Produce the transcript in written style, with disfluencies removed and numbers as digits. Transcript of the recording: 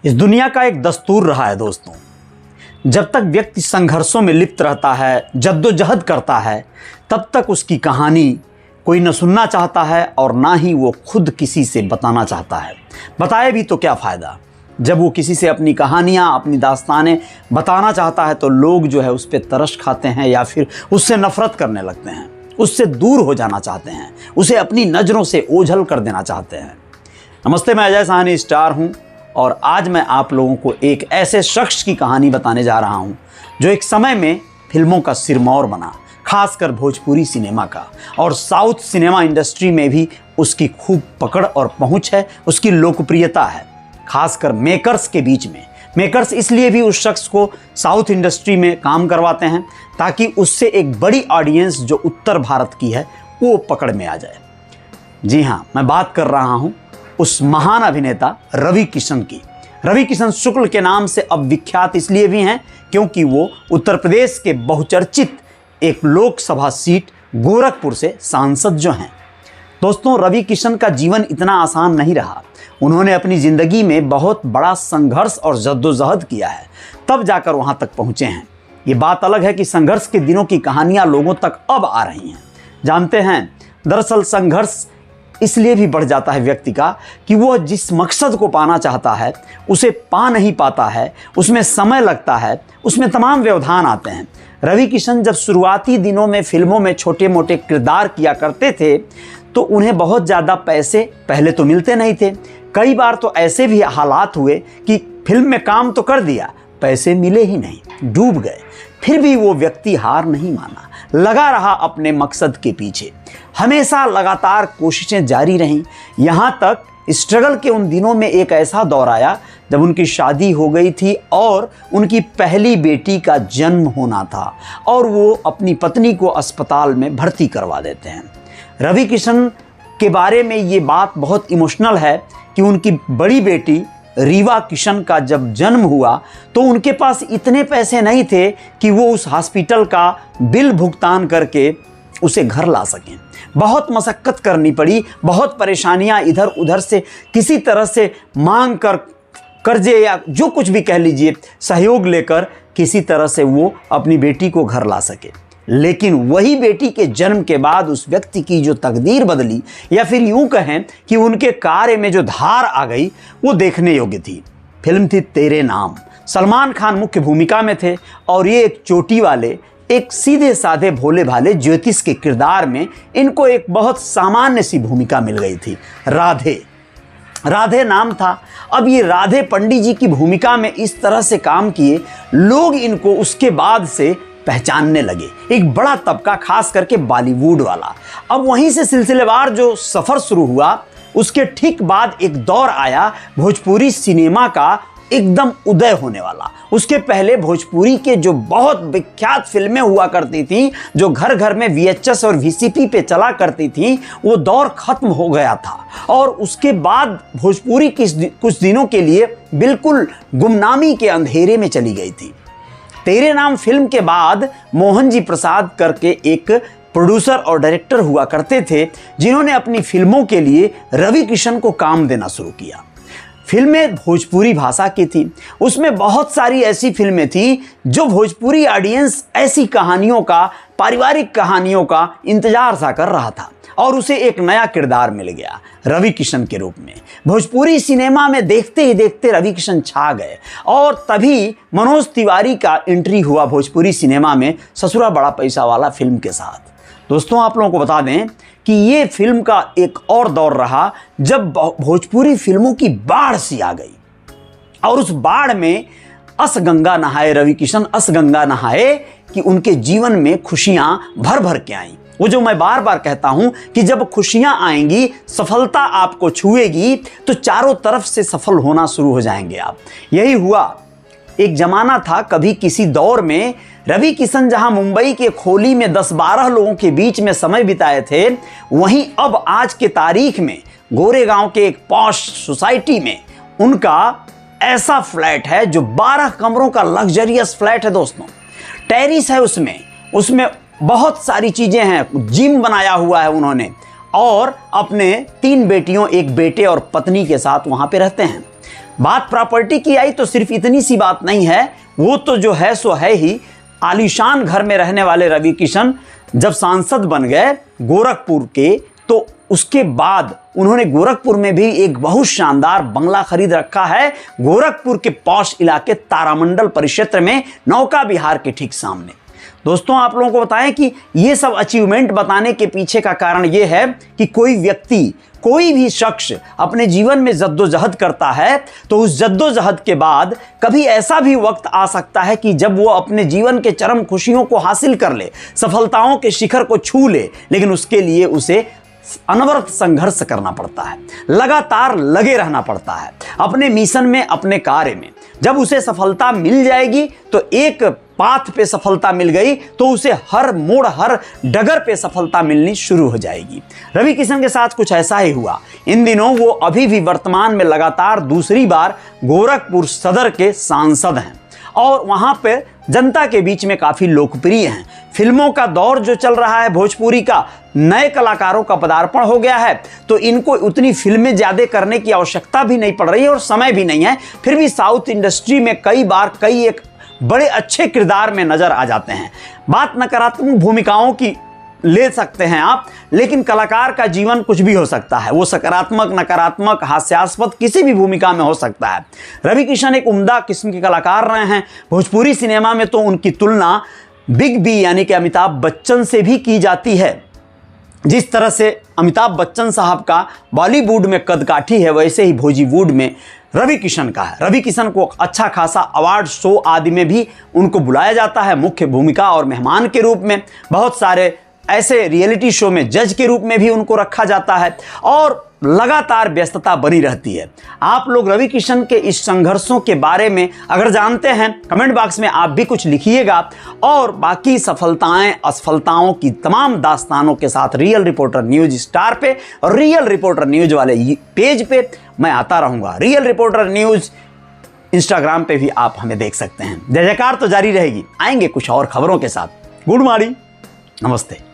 इस दुनिया का एक दस्तूर रहा है दोस्तों, जब तक व्यक्ति संघर्षों में लिप्त रहता है, जद्दोजहद करता है, तब तक उसकी कहानी कोई न सुनना चाहता है और ना ही वो खुद किसी से बताना चाहता है। बताए भी तो क्या फ़ायदा। जब वो किसी से अपनी कहानियाँ, अपनी दास्तानें बताना चाहता है तो लोग जो है उस पर तरस खाते हैं या फिर उससे नफ़रत करने लगते हैं, उससे दूर हो जाना चाहते हैं, उसे अपनी नज़रों से ओझल कर देना चाहते हैं। नमस्ते, मैं अजय साहनी स्टार हूँ और आज मैं आप लोगों को एक ऐसे शख्स की कहानी बताने जा रहा हूँ जो एक समय में फिल्मों का सिरमौर बना, खासकर भोजपुरी सिनेमा का, और साउथ सिनेमा इंडस्ट्री में भी उसकी खूब पकड़ और पहुँच है, उसकी लोकप्रियता है, खासकर मेकर्स के बीच में। मेकर्स इसलिए भी उस शख्स को साउथ इंडस्ट्री में काम करवाते हैं ताकि उससे एक बड़ी ऑडियंस जो उत्तर भारत की है वो पकड़ में आ जाए। जी हाँ, मैं बात कर रहा हूँ उस महान अभिनेता रवि किशन की। रवि किशन शुक्ल के नाम से अब विख्यात इसलिए भी हैं क्योंकि वो उत्तर प्रदेश के बहुचर्चित एक लोकसभा सीट गोरखपुर से सांसद जो हैं। दोस्तों, रवि किशन का जीवन इतना आसान नहीं रहा। उन्होंने अपनी ज़िंदगी में बहुत बड़ा संघर्ष और जद्दोजहद किया है, तब जाकर वहाँ तक पहुँचे हैं। ये बात अलग है कि संघर्ष के दिनों की कहानियाँ लोगों तक अब आ रही हैं। जानते हैं, दरअसल संघर्ष इसलिए भी बढ़ जाता है व्यक्ति का कि वो जिस मकसद को पाना चाहता है उसे पा नहीं पाता है, उसमें समय लगता है, उसमें तमाम व्यवधान आते हैं। रवि किशन जब शुरुआती दिनों में फिल्मों में छोटे मोटे किरदार किया करते थे तो उन्हें बहुत ज़्यादा पैसे पहले तो मिलते नहीं थे। कई बार तो ऐसे भी हालात हुए कि फिल्म में काम तो कर दिया, पैसे मिले ही नहीं, डूब गए। फिर भी वो व्यक्ति हार नहीं माना, लगा रहा अपने मकसद के पीछे। हमेशा लगातार कोशिशें जारी रहीं। यहाँ तक स्ट्रगल के उन दिनों में एक ऐसा दौर आया जब उनकी शादी हो गई थी और उनकी पहली बेटी का जन्म होना था और वो अपनी पत्नी को अस्पताल में भर्ती करवा देते हैं। रवि किशन के बारे में ये बात बहुत इमोशनल है कि उनकी बड़ी बेटी रीवा किशन का जब जन्म हुआ तो उनके पास इतने पैसे नहीं थे कि वो उस हॉस्पिटल का बिल भुगतान करके उसे घर ला सकें। बहुत मशक्क़त करनी पड़ी, बहुत परेशानियां इधर उधर से किसी तरह से मांग कर, कर्जे या जो कुछ भी कह लीजिए, सहयोग लेकर किसी तरह से वो अपनी बेटी को घर ला सके। लेकिन वही बेटी के जन्म के बाद उस व्यक्ति की जो तकदीर बदली, या फिर यूं कहें कि उनके कार्य में जो धार आ गई, वो देखने योग्य थी। फिल्म थी तेरे नाम। सलमान खान मुख्य भूमिका में थे और ये एक चोटी वाले, एक सीधे साधे भोले भाले ज्योतिष के किरदार में इनको एक बहुत सामान्य सी भूमिका मिल गई थी। राधे नाम था। अब ये राधे पंडित जी की भूमिका में इस तरह से काम किए, लोग इनको उसके बाद से पहचानने लगे। एक बड़ा तबका, खास करके बॉलीवुड वाला। अब वहीं से सिलसिलेवार जो सफ़र शुरू हुआ, उसके ठीक बाद एक दौर आया भोजपुरी सिनेमा का एकदम उदय होने वाला। उसके पहले भोजपुरी के जो बहुत विख्यात फिल्में हुआ करती थी, जो घर घर में VHS और VCP पे चला करती थी, वो दौर खत्म हो गया था और उसके बाद भोजपुरी कुछ दिनों के लिए बिल्कुल गुमनामी के अंधेरे में चली गई थी। तेरे नाम फिल्म के बाद मोहन जी प्रसाद करके एक प्रोड्यूसर और डायरेक्टर हुआ करते थे, जिन्होंने अपनी फिल्मों के लिए रवि किशन को काम देना शुरू किया। फिल्में भोजपुरी भाषा की थी। उसमें बहुत सारी ऐसी फिल्में थी जो भोजपुरी ऑडियंस ऐसी कहानियों का, पारिवारिक कहानियों का इंतजार सा कर रहा था और उसे एक नया किरदार मिल गया रवि किशन के रूप में। भोजपुरी सिनेमा में देखते ही देखते रवि किशन छा गए और तभी मनोज तिवारी का एंट्री हुआ भोजपुरी सिनेमा में ससुरा बड़ा पैसा वाला फिल्म के साथ। दोस्तों, आप लोगों को बता दें कि ये फिल्म का एक और दौर रहा जब भोजपुरी फिल्मों की बाढ़ सी आ गई और उस बाढ़ में अस गंगा नहाए रवि किशन, अस गंगा नहाए कि उनके जीवन में खुशियां भर भर के आईं। वो जो मैं बार बार कहता हूं कि जब खुशियां आएंगी, सफलता आपको छुएगी तो चारों तरफ से सफल होना शुरू हो जाएंगे आप। यही हुआ। एक जमाना था, कभी किसी दौर में रवि किशन जहां मुंबई के खोली में 10-12 लोगों के बीच में समय बिताए थे, वहीं अब आज के तारीख में गोरेगांव के एक पॉश सोसाइटी में उनका ऐसा फ्लैट है जो 12 कमरों का लग्जरियस फ्लैट है दोस्तों। टेरिस है उसमें बहुत सारी चीजें हैं, जिम बनाया हुआ है उन्होंने और अपने 3 बेटियों, 1 बेटे और पत्नी के साथ वहां पे रहते हैं। बात प्रॉपर्टी की आई तो सिर्फ इतनी सी बात नहीं है, वो तो जो है सो है ही। आलीशान घर में रहने वाले रवि किशन जब सांसद बन गए गोरखपुर के, तो उसके बाद उन्होंने गोरखपुर में भी एक बहुत शानदार बंगला खरीद रखा है, गोरखपुर के पॉश इलाके तारामंडल परिक्षेत्र में, नौका विहार के ठीक सामने। दोस्तों, आप लोगों को बताएं कि ये सब अचीवमेंट बताने के पीछे का कारण ये है कि कोई व्यक्ति, कोई भी शख्स अपने जीवन में जद्दोजहद करता है तो उस जद्दोजहद के बाद कभी ऐसा भी वक्त आ सकता है कि जब वो अपने जीवन के चरम खुशियों को हासिल कर ले, सफलताओं के शिखर को छू ले, लेकिन उसके लिए उसे अनवरत संघर्ष करना पड़ता है, लगातार लगे रहना पड़ता है अपने मिशन में, अपने कार्य में। जब उसे सफलता मिल जाएगी तो एक पाथ पे सफलता मिल गई तो उसे हर मोड़, हर डगर पे सफलता मिलनी शुरू हो जाएगी। रवि किशन के साथ कुछ ऐसा ही हुआ। इन दिनों वो अभी भी वर्तमान में लगातार दूसरी बार गोरखपुर सदर के सांसद हैं और वहां पे जनता के बीच में काफी लोकप्रिय हैं। फिल्मों का दौर जो चल रहा है, भोजपुरी का, नए कलाकारों का पदार्पण हो गया है, तो इनको उतनी फिल्में ज्यादा करने की आवश्यकता भी नहीं पड़ रही है और समय भी नहीं है। फिर भी साउथ इंडस्ट्री में कई बार कई एक बड़े अच्छे किरदार में नजर आ जाते हैं। बात नकारात्मक भूमिकाओं की ले सकते हैं आप, लेकिन कलाकार का जीवन कुछ भी हो सकता है, वो सकारात्मक, नकारात्मक, हास्यास्पद किसी भी भूमिका में हो सकता है। रवि किशन एक उम्दा किस्म के कलाकार रहे हैं। भोजपुरी सिनेमा में तो उनकी तुलना बिग बी यानी कि अमिताभ बच्चन से भी की जाती है। जिस तरह से अमिताभ बच्चन साहब का बॉलीवुड में कदकाठी है, वैसे ही भोजीवुड में रवि किशन का है। रवि किशन को अच्छा खासा अवार्ड शो आदि में भी उनको बुलाया जाता है, मुख्य भूमिका और मेहमान के रूप में। बहुत सारे ऐसे रियलिटी शो में जज के रूप में भी उनको रखा जाता है और लगातार व्यस्तता बनी रहती है। आप लोग रवि किशन के इस संघर्षों के बारे में अगर जानते हैं, कमेंट बॉक्स में आप भी कुछ लिखिएगा और बाकी सफलताएं, असफलताओं की तमाम दास्तानों के साथ रियल रिपोर्टर न्यूज स्टार पे और रियल रिपोर्टर न्यूज वाले पेज पे मैं आता रहूंगा। रियल रिपोर्टर न्यूज इंस्टाग्राम पे भी आप हमें देख सकते हैं। जय जयकार तो जारी रहेगी, आएंगे कुछ और खबरों के साथ। गुड मॉर्निंग, नमस्ते।